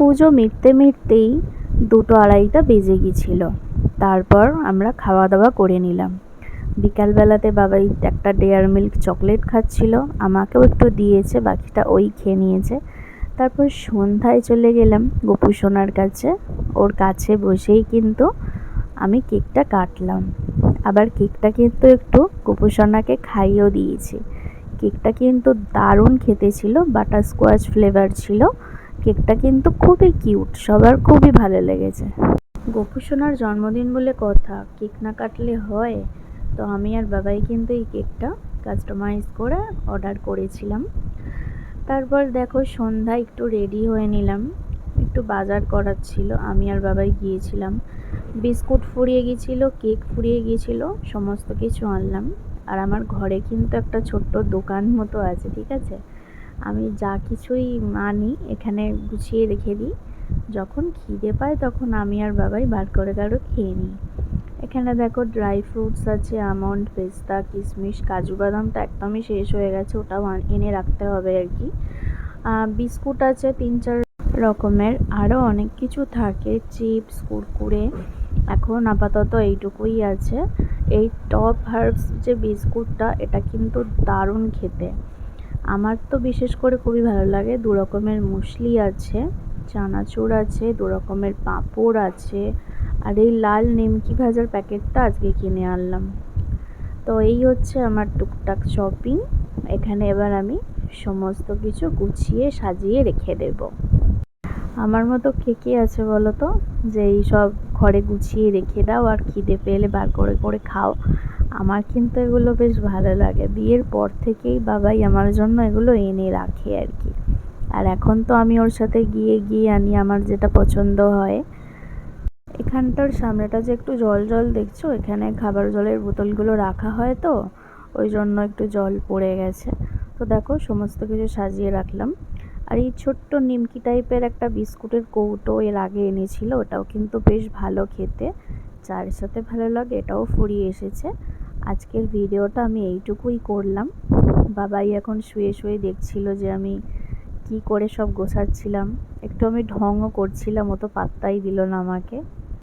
পুজো মিটতে মিটতেই 2-2:30 বেজে গিয়েছিল। তারপর আমরা খাওয়া দাওয়া করে নিলাম। বিকালবেলাতে বাবাই একটা ডেয়ারি মিল্ক চকলেট খাচ্ছিল, আমাকেও একটু দিয়েছে, বাকিটা ওই খেয়ে নিয়েছে। তারপর সন্ধ্যায় চলে গেলাম গোপু সোনার কাছে। ওর কাছে বসেই কিন্তু আমি কেকটা কাটলাম। আবার কেকটা কিন্তু একটু গোপু সোনাকে খাইয়েও দিয়েছি। কেকটা কিন্তু দারুণ খেতে ছিল, বাটারস্কচ ফ্লেভার ছিল। কেকটা কিন্তু খুবই কিউট, সবার খুবই ভালো লেগেছে। গোপু সোনার জন্মদিন বলে কথা, কেক না কাটলে হয়? তো আমি আর বাবাই কিন্তু এই কেকটা কাস্টমাইজ করে অর্ডার করেছিলাম। তারপর দেখো সন্ধ্যা একটু রেডি হয়ে নিলাম, একটু বাজার করার ছিল, আমি আর বাবাই গিয়েছিলাম। বিস্কুট ফুরিয়ে গিয়েছিল, কেক ফুরিয়ে গিয়েছিল, সমস্ত কিছু আনলাম। আর আমার ঘরে কিন্তু একটা ছোট্ট দোকান মতো আছে, ঠিক আছে? আমি যা কিছুই আনি এখানে গুছিয়ে রেখে দিই, যখন খিদে পায় তখন আমি আর বাবাই বার করে কারো খেয়ে নিই। এখানে দেখো ড্রাই ফ্রুটস আছে, আমন্ড, পেস্তা, কিশমিশ, কাজু বাদাম তো একদমই শেষ হয়ে গেছে, ওটাও এনে রাখতে হবে আর কি। বিস্কুট আছে 3-4 রকমের, আরও অনেক কিছু থাকে, চিপস, কুরকুরে। এখন আপাতত এইটুকুই আছে। এই টপ হার্বস যে বিস্কুটটা, এটা কিন্তু দারুণ খেতে, আমার তো বিশেষ করে খুবই ভালো লাগে। 2 রকমের মুসলি আছে, চানাচুর আছে, 2 রকমের পাঁপড় আছে, আর এই লাল নিমকি ভাজার প্যাকেটটা আজকে কিনে আনলাম। তো এই হচ্ছে আমার টুকটাক শপিং। এখানে এবার আমি সমস্ত কিছু গুছিয়ে সাজিয়ে রেখে দেব। আমার মতো কে কে আছে বলো তো, যে এই সব ঘরে গুছিয়ে রেখে দাও আর খিদে পেলে বার করে করে খাও? আমার কিন্তু এগুলো বেশ ভালো লাগে। বিয়ের পর থেকেই বাবাই আমার জন্য এগুলো এনে রাখে আর কি। আর এখন তো আমি ওর সাথে গিয়ে গিয়ে আনি আমার যেটা পছন্দ হয়। এখানটার সামনেটা যে একটু জল জল দেখছো, এখানে খাবার জলের বোতলগুলো রাখা হয়, তো ওই জন্য একটু জল পড়ে গেছে। তো দেখো সমস্ত কিছু সাজিয়ে রাখলাম। আর এই ছোট্ট নিমকি টাইপের একটা বিস্কুটের কৌটো এর আগে এনেছিল, ওটাও কিন্তু বেশ ভালো খেতে, চায়ের সাথে ভালো লাগে, এটাও ফুরিয়ে এসেছে। আজকের ভিডিওটা আমি এইটুকুই করলাম। বাবাই এখন শুয়ে শুয়ে দেখছিল যে আমি কি করে সব গোছাচ্ছিলাম, একটু আমি ঢংও করছিলাম, ও তো পাত্তাই দিল না আমাকে।